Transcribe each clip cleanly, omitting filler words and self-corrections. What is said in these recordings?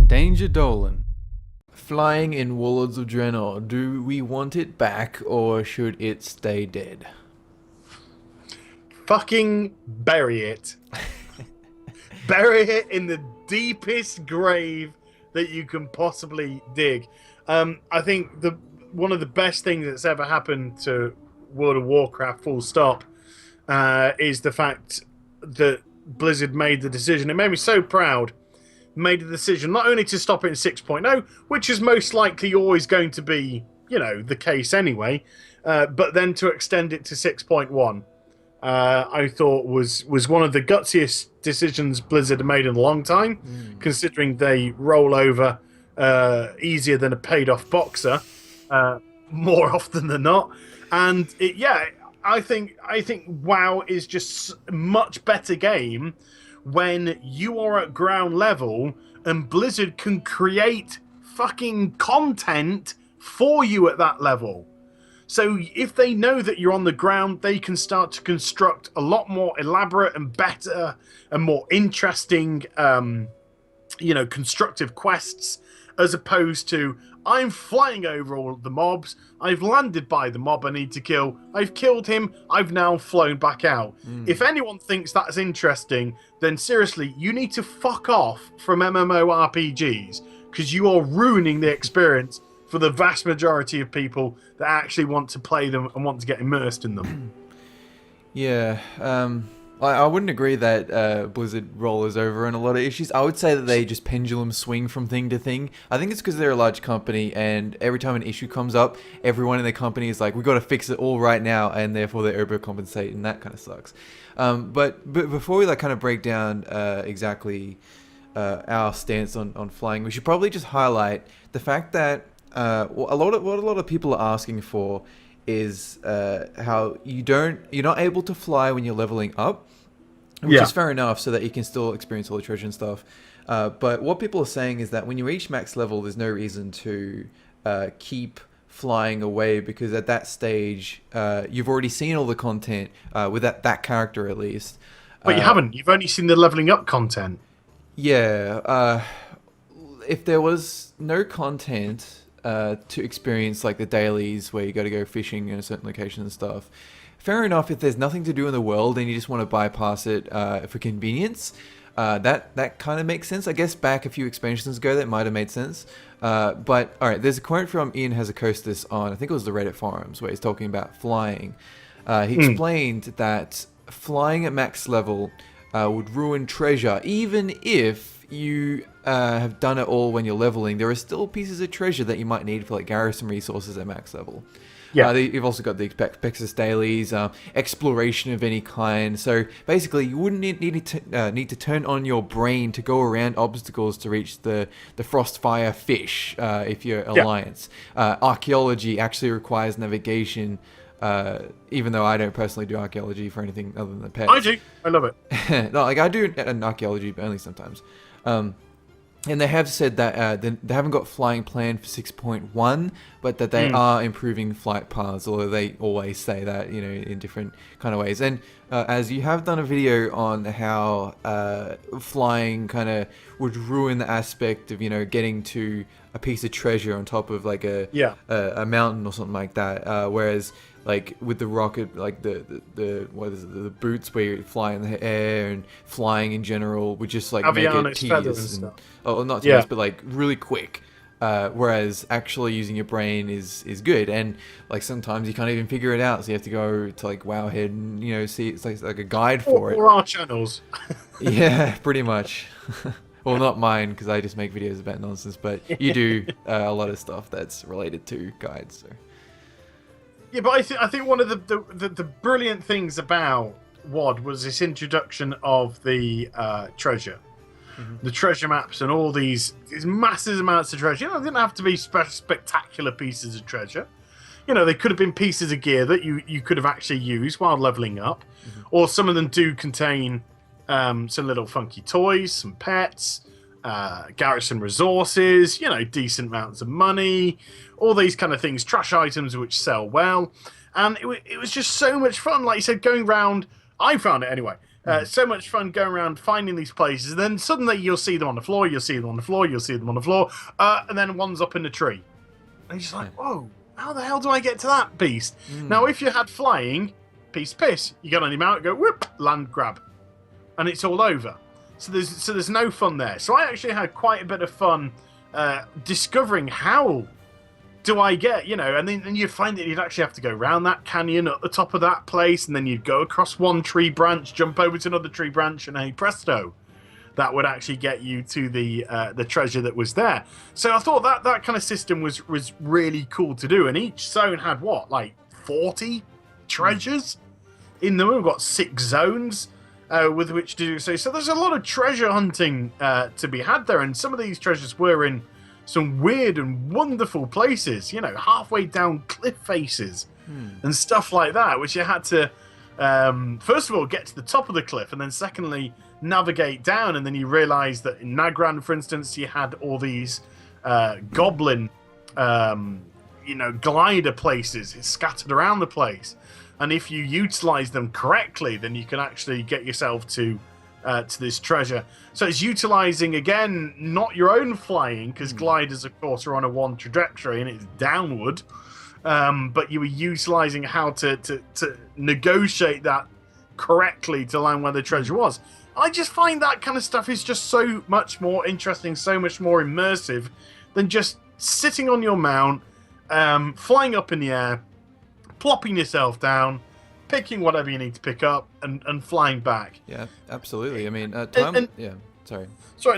Danger Dolan. Flying in Warlords of Draenor. Do we want it back or should it stay dead? Fucking bury it. Bury it in the deepest grave that you can possibly dig. I think one of the best things that's ever happened to World of Warcraft, full stop, is the fact that Blizzard made the decision. It made me so proud. Made the decision not only to stop it in 6.0, which is most likely always going to be, the case anyway, but then to extend it to 6.1. I thought was one of the gutsiest decisions Blizzard have made in a long time, considering they roll over easier than a paid-off boxer, more often than not. And I think WoW is just a much better game when you are at ground level and Blizzard can create fucking content for you at that level. So if they know that you're on the ground, they can start to construct a lot more elaborate and better and more interesting, constructive quests, as opposed to, I'm flying over all of the mobs, I've landed by the mob I need to kill, I've killed him, I've now flown back out. If anyone thinks that's interesting, then seriously, you need to fuck off from MMORPGs, because you are ruining the experience for the vast majority of people that actually want to play them and want to get immersed in them. Yeah, I wouldn't agree that Blizzard rollers over on a lot of issues. I would say that they just pendulum swing from thing to thing. I think it's because they're a large company, and every time an issue comes up, everyone in the company is like, we've got to fix it all right now, and therefore they overcompensate, and that kind of sucks. But before we kind of break down exactly our stance on flying, we should probably just highlight the fact that what a lot of people are asking for is how you're not able to fly when you're leveling up, which is fair enough, so that you can still experience all the treasure and stuff. But what people are saying is that when you reach max level, there's no reason to keep flying away, because at that stage you've already seen all the content with that character at least. But you haven't. You've only seen the leveling up content. Yeah. If there was no content to experience, like the dailies where you got to go fishing in a certain location and stuff, fair enough. If there's nothing to do in the world and you just want to bypass it for convenience, that kind of makes sense. I guess back a few expansions ago that might have made sense. But all right, there's a quote from Ian Hazakostas on, I think it was the Reddit forums, where he's talking about flying. He explained that flying at max level would ruin treasure, even if you have done it all when you're leveling. There are still pieces of treasure that you might need for garrison resources at max level. Yeah, you've also got the Pexus dailies, exploration of any kind. So basically, you wouldn't need to turn on your brain to go around obstacles to reach the Frostfire fish if you're Alliance. Archaeology actually requires navigation. Even though I don't personally do archaeology for anything other than the pets. I do. I love it. No, I do an archaeology, but only sometimes. And they have said that they haven't got flying planned for 6.1, but that they are improving flight paths, although they always say that, in different kind of ways. And as you have done a video on how flying kind of would ruin the aspect of, getting to a piece of treasure on top of a mountain or something like that, whereas with the rocket, the boots where you fly in the air, and flying in general would just make it tedious and not tedious, but really quick. Whereas actually using your brain is good, and sometimes you can't even figure it out, so you have to go to Wowhead and see it's like a guide for it. Or our channels. Yeah, pretty much. Well, not mine, because I just make videos about nonsense, but you do a lot of stuff that's related to guides. So. Yeah, but I think one of the brilliant things about WoD was this introduction of the treasure. The treasure maps and all these massive amounts of treasure. They didn't have to be spectacular pieces of treasure. They could have been pieces of gear that you could have actually used while leveling up. Or some of them do contain some little funky toys, some pets, garrison resources, decent amounts of money, all these kind of things, trash items which sell well. And it was just so much fun. Like you said, going round, I found it anyway, So much fun going around finding these places, and then suddenly you'll see them on the floor, you'll see them on the floor, you'll see them on the floor, and then one's up in the tree. And you're just like, whoa, how the hell do I get to that beast? Now, if you had flying, piss, you get on your mount, go whoop, land grab, and it's all over. So there's no fun there. So I actually had quite a bit of fun discovering how do I get, and then you'd find that you'd actually have to go around that canyon at the top of that place, and then you'd go across one tree branch, jump over to another tree branch, and hey presto, that would actually get you to the treasure that was there. So I thought that kind of system was really cool to do, and each zone had like 40 treasures in them. We've got 6 zones with which to do so. So there's a lot of treasure hunting to be had there, and some of these treasures were in some weird and wonderful places, halfway down cliff faces and stuff like that, which you had to first of all get to the top of the cliff, and then secondly navigate down. And then you realize that in Nagrand, for instance, you had all these goblin glider places scattered around the place, and if you utilize them correctly, then you can actually get yourself to this treasure. So it's utilizing, again, not your own flying, because gliders, of course, are on a one trajectory and it's downward, but you were utilizing how to negotiate that correctly to land where the treasure was. I just find that kind of stuff is just so much more interesting, so much more immersive than just sitting on your mount, flying up in the air, plopping yourself down, picking whatever you need to pick up, and flying back. Yeah, absolutely. I mean, Sorry,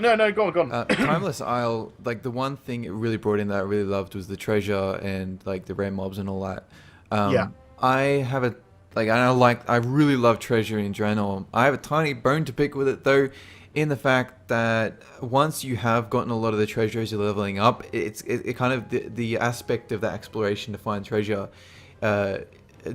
no, go on. Timeless Isle, like the one thing it really brought in that I really loved was the treasure and like the rare mobs and all that. I really love treasure in Draenor. I have a tiny bone to pick with it though, in the fact that once you have gotten a lot of the treasure as you're leveling up, it kind of the aspect of that exploration to find treasure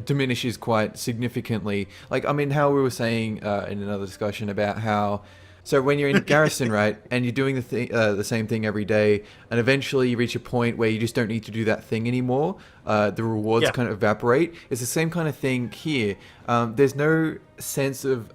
diminishes quite significantly. Like, I mean, how we were saying in another discussion about how, so when you're in garrison, right, and you're doing the same thing every day, and eventually you reach a point where you just don't need to do that thing anymore, the rewards kind of evaporate. It's the same kind of thing here. There's no sense of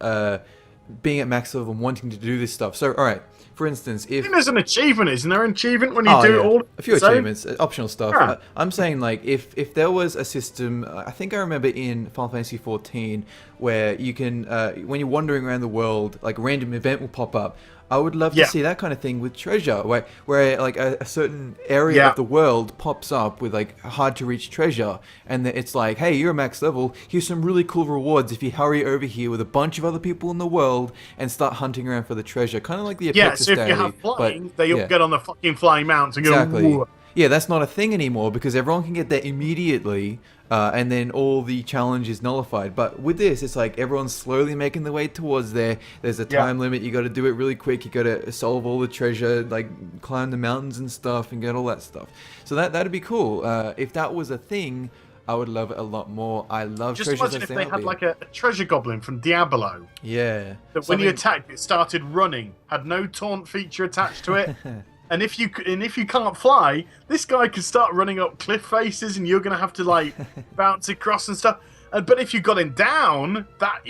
being at max level and wanting to do this stuff. So, all right, for instance, if there's an achievement, isn't there? An achievement when you do it all. A few achievements, optional stuff. Yeah. I'm saying, like, if there was a system, I think I remember in Final Fantasy 14 where you can, when you're wandering around the world, like a random event will pop up. I would love to see that kind of thing with treasure, where like a certain area of the world pops up with like hard to reach treasure, and it's like, hey, you're max level, here's some really cool rewards if you hurry over here with a bunch of other people in the world and start hunting around for the treasure, kind of like the Apexis so if you have flying, they all get on the fucking flying mounts and go, whoa. Yeah, that's not a thing anymore because everyone can get there immediately, and then all the challenge is nullified. But with this, it's like everyone's slowly making their way towards there. There's a time limit. You got to do it really quick. You got to solve all the treasure, like climb the mountains and stuff, and get all that stuff. So that'd be cool. If that was a thing, I would love it a lot more. I love just treasures. Just imagine if they had like a treasure goblin from Diablo. Yeah. That when you attacked, it started running, had no taunt feature attached to it. And if you can't fly, this guy could start running up cliff faces, and you're gonna have to like bounce across and stuff. But if you got him down, that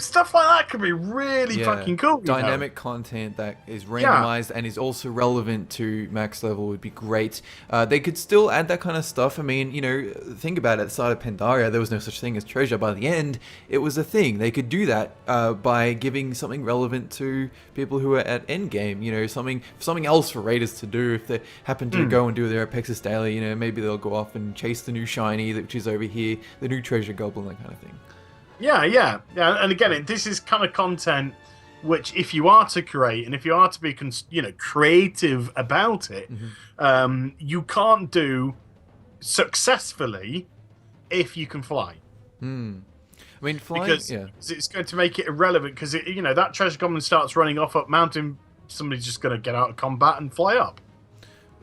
stuff like that could be really fucking cool. Dynamic content that is randomized and is also relevant to max level would be great. They could still add that kind of stuff. I mean, think about it. At the start of Pandaria, there was no such thing as treasure. By the end, it was a thing. They could do that by giving something relevant to people who are at endgame. Something else for raiders to do if they happen to go and do their Apexis daily. Maybe they'll go off and chase the new shiny, which is over here, the new treasure goblin. That kind of thing. Yeah. And again, this is kind of content which, if you are to create and if you are to be, creative about it, you can't do successfully if you can fly. I mean, flying, because it's going to make it irrelevant. Because that treasure goblin starts running off up mountain, somebody's just going to get out of combat and fly up.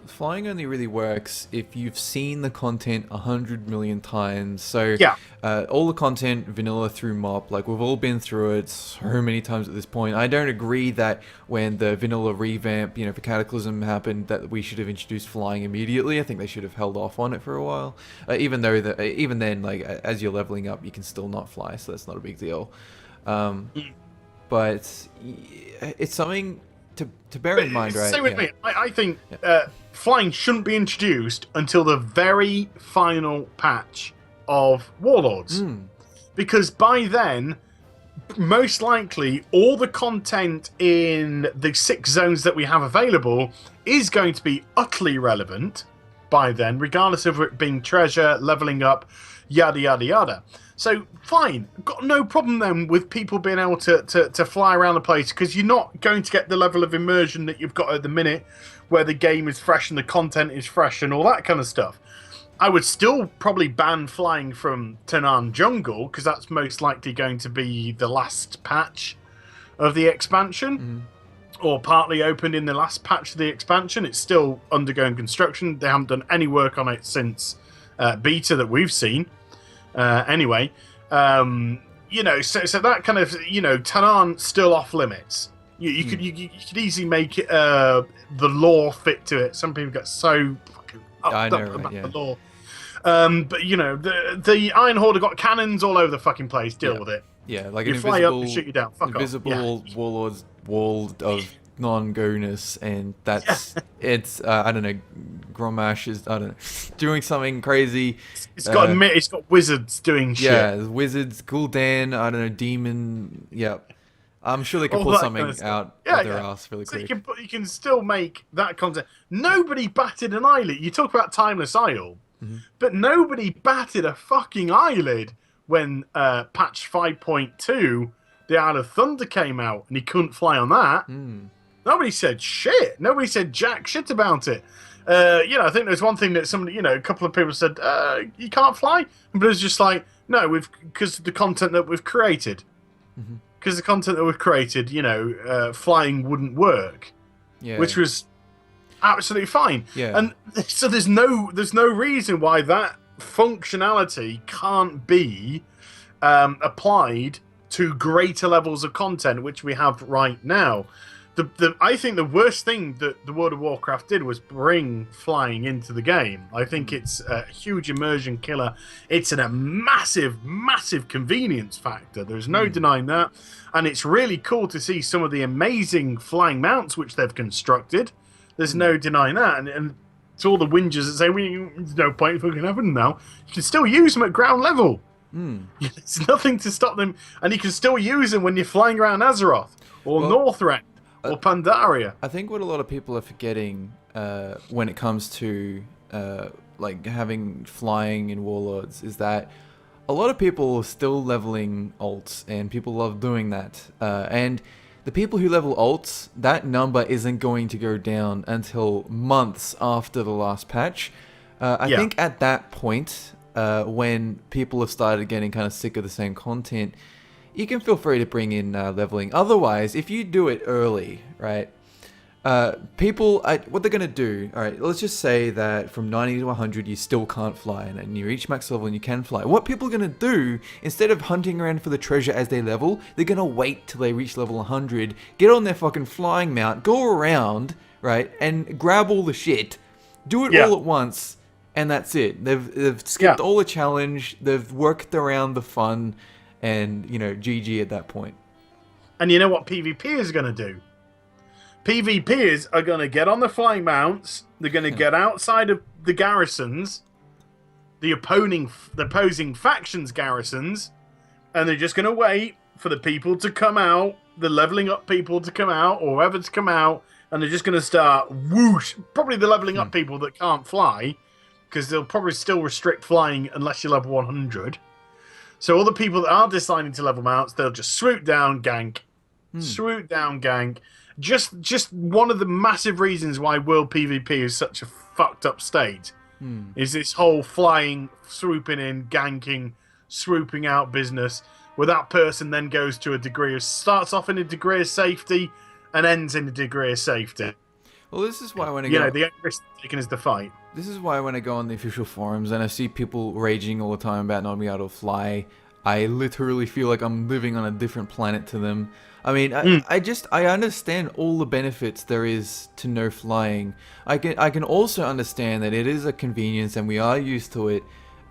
Flying only really works if you've seen the content 100 million times. So all the content vanilla through MOP, like we've all been through it so many times at this point. I don't agree that when the vanilla revamp, for Cataclysm happened, that we should have introduced flying immediately. I think they should have held off on it for a while. Even then, like as you're leveling up, you can still not fly, so that's not a big deal. But but it's something to bear in mind, right? Stay with me. I think flying shouldn't be introduced until the very final patch of Warlords. Because by then, most likely, all the content in the 6 zones that we have available is going to be utterly relevant by then, regardless of it being treasure, leveling up, yada, yada, yada. So, fine. Got no problem then with people being able to fly around the place, because you're not going to get the level of immersion that you've got at the minute, where the game is fresh and the content is fresh and all that kind of stuff. I would still probably ban flying from Tanaan Jungle, because that's most likely going to be the last patch of the expansion, or partly opened in the last patch of the expansion. It's still undergoing construction. They haven't done any work on it since beta that we've seen. Anyway, you know, so that kind of, you know, Tanaan still off limits. You could easily make it, the lore fit to it. Some people get so fucking up about the lore. But you know, the Iron Horde have got cannons all over the fucking place. Deal with it. Yeah, like you an fly up and shoot you down. Fuck invisible off. warlords wall of non-go-ness, and that's it's I don't know. Grommash is doing something crazy. It's got wizards doing shit. Yeah, wizards, Gul'dan, I don't know, demon. Yeah, I'm sure they can pull something kind of out of their ass really quick. You can still make that content. Nobody batted an eyelid. You talk about Timeless Isle, but nobody batted a fucking eyelid when patch 5.2, the Isle of Thunder came out, and he couldn't fly on that. Nobody said shit. Nobody said jack shit about it. You know, I think there's one thing that somebody, you know, a couple of people said, you can't fly. But it's just like, no, because of the content that we've created. Because the content that we've created, you know, flying wouldn't work. Yeah. Which was absolutely fine. Yeah. And so there's no reason why that functionality can't be applied to greater levels of content, which we have right now. I think the worst thing that the World of Warcraft did was bring flying into the game. I think it's a huge immersion killer. It's a massive, massive convenience factor. There's no denying that. And it's really cool to see some of the amazing flying mounts which they've constructed. There's no denying that. And to all the whingers that say, there's no point in fucking having them now, you can still use them at ground level. There's nothing to stop them. And you can still use them when you're flying around Azeroth or Northrend. Or Pandaria. I think what a lot of people are forgetting when it comes to like having flying in Warlords is that a lot of people are still leveling alts, and people love doing that. And the people who level alts, that number isn't going to go down until months after the last patch. I think at that point, when people have started getting kind of sick of the same content, you can feel free to bring in leveling. Otherwise, if you do it early, right, people, what they're going to do, all right, let's just say that from 90 to 100, you still can't fly, and you reach max level and you can fly. What people are going to do, instead of hunting around for the treasure as they level, they're going to wait till they reach level 100, get on their fucking flying mount, go around, right, and grab all the shit, do it all at once, and that's it. They've skipped all the challenge, they've worked around the fun, and, you know, GG at that point. And you know what PvPers are going to do? PvPers are going to get on the flying mounts. They're going to get outside of the garrisons, the opposing factions' garrisons, and they're just going to wait for the people to come out, the leveling up people to come out, or whoever to come out, and they're just going to start whoosh. Probably the leveling up people that can't fly, because they'll probably still restrict flying unless you're level 100. So all the people that are deciding to level mounts, they'll just swoop down, gank. Swoop down, gank. Just one of the massive reasons why World PvP is such a fucked up state is this whole flying, swooping in, ganking, swooping out business, where that person then goes to starts off in a degree of safety and ends in a degree of safety. Well, this is why when I go... the risk taken is the fight. This is why when I go on the official forums and I see people raging all the time about not being able to fly, I literally feel like I'm living on a different planet to them. I mean, I understand all the benefits there is to no flying. I can also understand that it is a convenience and we are used to it.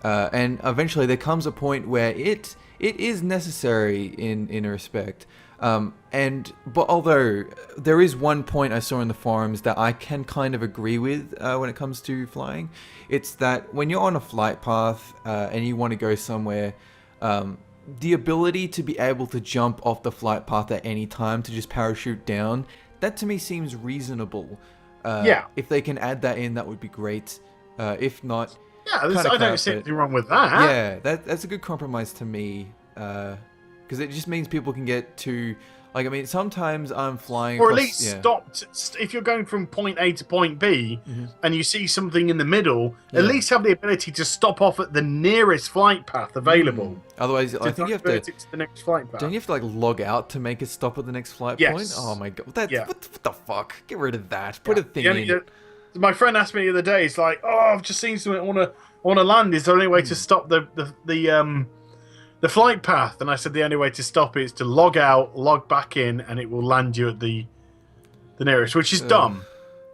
And eventually there comes a point where it is necessary in a respect. But although there is one point I saw in the forums that I can kind of agree with when it comes to flying, it's that when you're on a flight path and you want to go somewhere, the ability to be able to jump off the flight path at any time to just parachute down, that to me seems reasonable. If they can add that in, that would be great. If not, I don't see anything wrong with that. Yeah, that's a good compromise to me. Because it just means people can get to, like, I mean, sometimes I'm flying or across, at least stop if you're going from point A to point B and you see something in the middle, at least have the ability to stop off at the nearest flight path available. Otherwise, I think you have to the next flight path. Don't you have to like log out to make a stop at the next flight point? Oh my god, what the fuck? Get rid of that. Put a thing in. My friend asked me the other day, it's like, oh, I've just seen something I want to land. Is there any way to stop the flight path? And I said the only way to stop it is to log out, log back in, and it will land you at the nearest, which is dumb.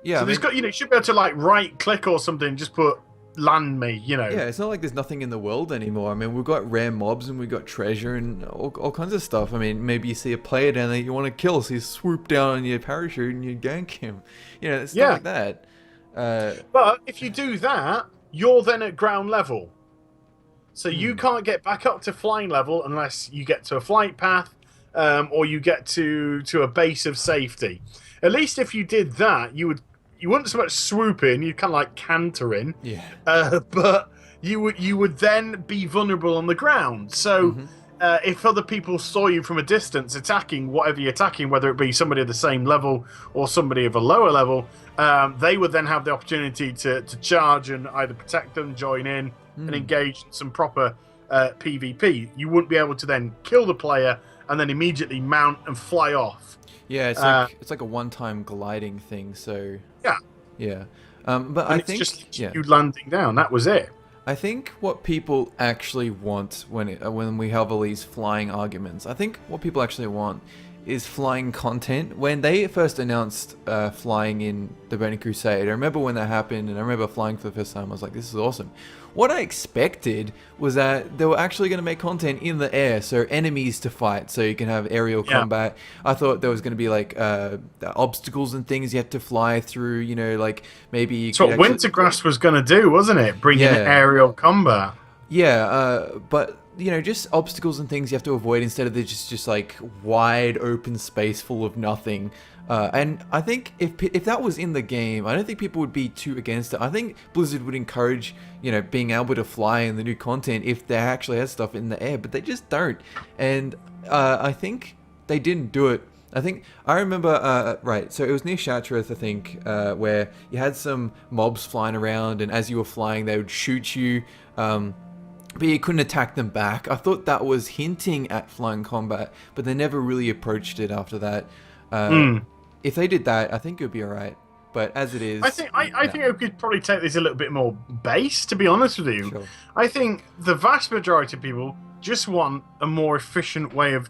Yeah, so there's got, you should be able to like right click or something, just put land me, Yeah, it's not like there's nothing in the world anymore. I mean, we've got rare mobs and we've got treasure and all kinds of stuff. I mean, maybe you see a player down there you want to kill, so you swoop down on your parachute and you gank him. It's stuff like that. But if you do that, you're then at ground level. So you can't get back up to flying level unless you get to a flight path or you get to a base of safety. At least if you did that, you wouldn't so much swoop in, you'd kind of like canter in. Yeah. But you would then be vulnerable on the ground. So if other people saw you from a distance attacking whatever you're attacking, whether it be somebody of the same level or somebody of a lower level, they would then have the opportunity to charge and either protect them, join in, and engage in some proper PvP. You wouldn't be able to then kill the player and then immediately mount and fly off. Yeah, it's like a one-time gliding thing. So yeah. But I think it's just you landing down. That was it. I think what people actually want when we have all these flying arguments, I think what people actually want is flying content. When they first announced flying in the Burning Crusade, I remember when that happened, and I remember flying for the first time. I was like, this is awesome. What I expected was that they were actually going to make content in the air, so enemies to fight, so you can have aerial combat. I thought there was going to be like obstacles and things you had to fly through, like maybe you That's what Wintergrass was going to do, wasn't it? Bring in aerial combat. Yeah, but just obstacles and things you have to avoid instead of just like wide open space full of nothing. And I think if that was in the game, I don't think people would be too against it. I think Blizzard would encourage, being able to fly in the new content if they actually had stuff in the air, but they just don't. And I think they didn't do it. I remember, so it was near Shattrath, I think, where you had some mobs flying around, and as you were flying, they would shoot you. But you couldn't attack them back. I thought that was hinting at flying combat, but they never really approached it after that. If they did that, I think it would be alright. But as it is, I think I could probably take this a little bit more base, to be honest with you. Sure. I think the vast majority of people just want a more efficient way of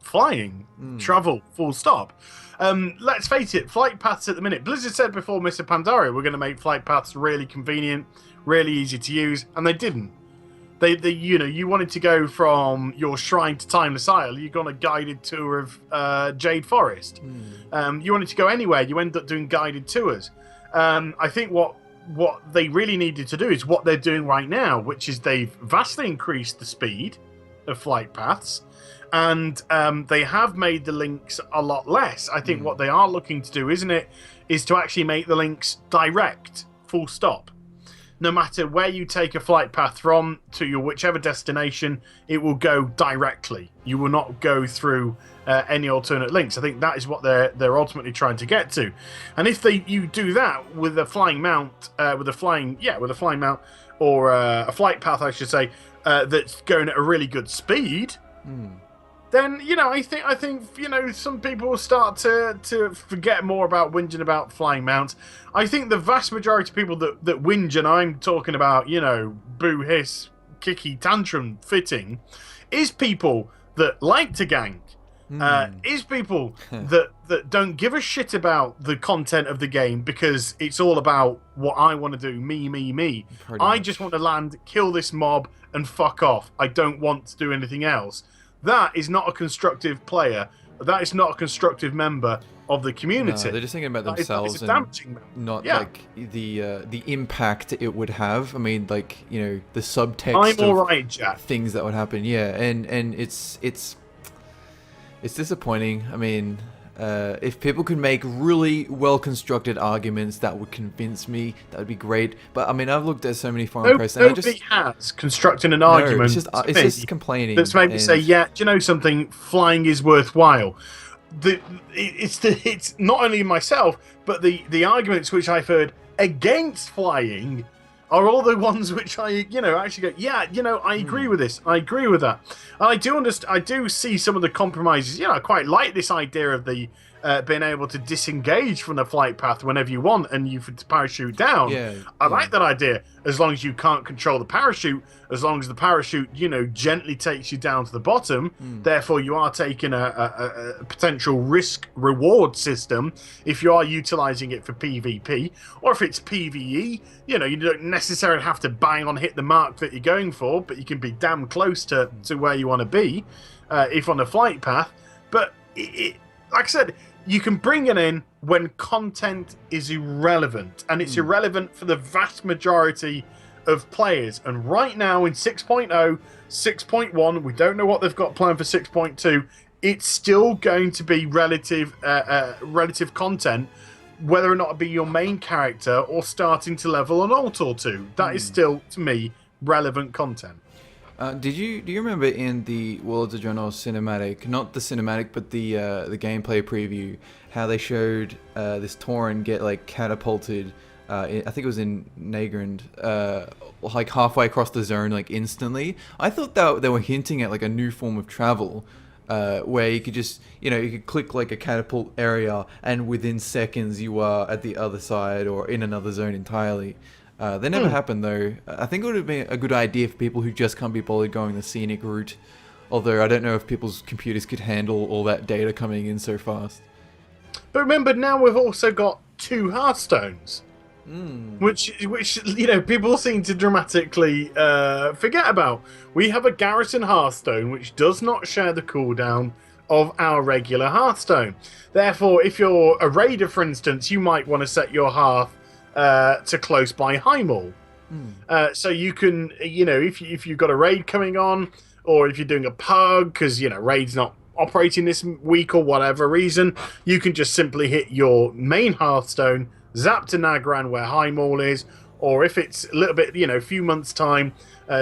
flying, travel, full stop. Let's face it, flight paths at the minute. Blizzard said before Mr. Pandaria, we're going to make flight paths really convenient, really easy to use, and they didn't. You wanted to go from your shrine to Timeless Isle. You got a guided tour of Jade Forest. You wanted to go anywhere. You ended up doing guided tours. I think what they really needed to do is what they're doing right now, which is they've vastly increased the speed of flight paths, and they have made the links a lot less. I think what they are looking to do, is to actually make the links direct, full stop. No matter where you take a flight path from to your whichever destination, it will go directly. You will not go through any alternate links. I think that is what they're ultimately trying to get to. And if you do that with a flying mount, with a flying mount, or a flight path, I should say, that's going at a really good speed, then I think some people will start to forget more about whinging about flying mounts. I think the vast majority of people that whinge, and I'm talking about boo hiss kicky tantrum fitting, is people that like to gank, is people that don't give a shit about the content of the game because it's all about what I want to do, me. I just want to land, kill this mob, and fuck off. I don't want to do anything else. That is not a constructive player that is not a constructive member of the No, community. they're just thinking about That is themselves a and damaging member. not Yeah. like the impact it would have. I mean, like, you know, the subtext I'm all of right, Jack. things that would happen. Yeah, and it's disappointing. I mean, if people could make really well constructed arguments that would convince me, that would be great. But I mean, I've looked at so many foreign press, and I Nobody just has constructed an argument it's just complaining. that's made me say, yeah, do you know something? Flying is worthwhile. It's not only myself, but the arguments which I've heard against flying are all the ones which I, actually go, yeah, I agree with this. I agree with that. And I do understand. I do see some of the compromises. I quite like this idea of the being able to disengage from the flight path whenever you want, and you parachute down. I like that idea, as long as you can't control the parachute. As long as the parachute, gently takes you down to the bottom. Therefore, you are taking a potential risk-reward system if you are utilizing it for PvP, or if it's PvE. You don't necessarily have to bang on hit the mark that you're going for, but you can be damn close to where you want to be if on a flight path. But like I said, you can bring it in when content is irrelevant, and it's irrelevant for the vast majority of players. And right now in 6.0, 6.1, we don't know what they've got planned for 6.2. It's still going to be relative content, whether or not it be your main character or starting to level an alt or two. That is still, to me, relevant content. Do you remember in the Worlds of Draenor cinematic, not the cinematic, but the gameplay preview, how they showed this Tauren get like catapulted? I think it was in Nagrand, like halfway across the zone, like instantly. I thought that they were hinting at like a new form of travel, where you could just, you could click like a catapult area, and within seconds you are at the other side or in another zone entirely. That never happened though. I think it would have been a good idea for people who just can't be bothered going the scenic route. Although I don't know if people's computers could handle all that data coming in so fast. But remember, now we've also got 2 Hearthstones. Which people seem to dramatically forget about. We have a garrison Hearthstone which does not share the cooldown of our regular Hearthstone. Therefore, if you're a raider, for instance, you might want to set your hearth to close by Highmaul. So you can, if you've got a raid coming on, or if you're doing a pug because raid's not operating this week or whatever reason, you can just simply hit your main Hearthstone, zap to Nagrand where Highmaul is, or if it's a little bit, a few months time,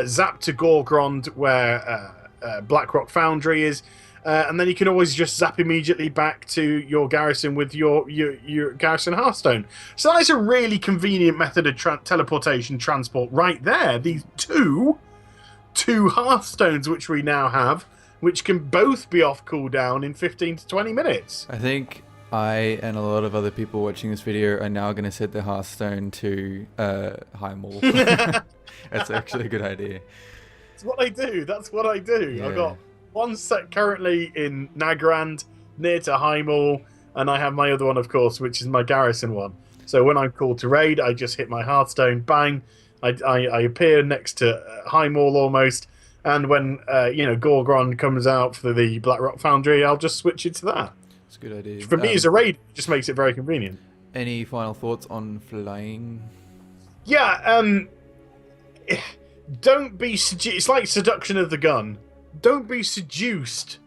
zap to Gorgrond where Blackrock Foundry is, and then you can always just zap immediately back to your garrison with your garrison Hearthstone. So that is a really convenient method of teleportation transport right there. These two Hearthstones which we now have, which can both be off cooldown in 15 to 20 minutes. I think I and a lot of other people watching this video are now going to set their Hearthstone to Highmaul. That's actually a good idea. That's what I do. Yeah. I've got one set currently in Nagrand, near to Highmaul, and I have my other one, of course, which is my garrison one. So when I'm called to raid, I just hit my Hearthstone, bang, I appear next to Highmaul almost, and when Gorgrond comes out for the Blackrock Foundry, I'll just switch it to that. It's a good idea. For me as a raid, it just makes it very convenient. Any final thoughts on flying? Yeah, don't be it's like seduction of the gun. Don't be seduced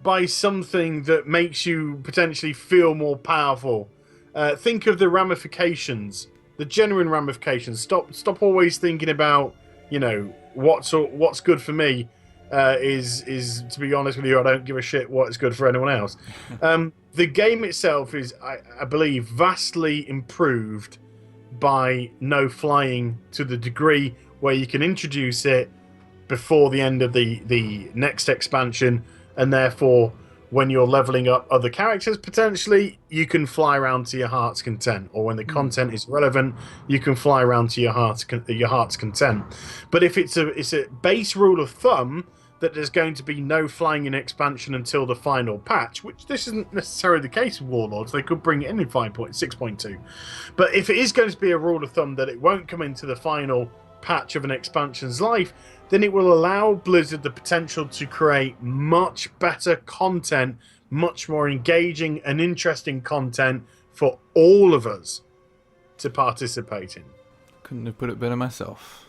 by something that makes you potentially feel more powerful. Think of the ramifications, the genuine ramifications. Stop always thinking about, what's good for me. Is to be honest with you, I don't give a shit what's good for anyone else. The game itself is, I believe, vastly improved by no flying to the degree where you can introduce it before the end of the next expansion, and therefore when you're leveling up other characters, potentially you can fly around to your heart's content, or when the content is relevant, you can fly around to your heart's content. But if it's a base rule of thumb that there's going to be no flying in expansion until the final patch, which this isn't necessarily the case with Warlords. They could bring it in 6.2. But if it is going to be a rule of thumb that it won't come into the final patch of an expansion's life, then it will allow Blizzard the potential to create much better content much more engaging and interesting content for all of us to participate in. Couldn't have put it better myself.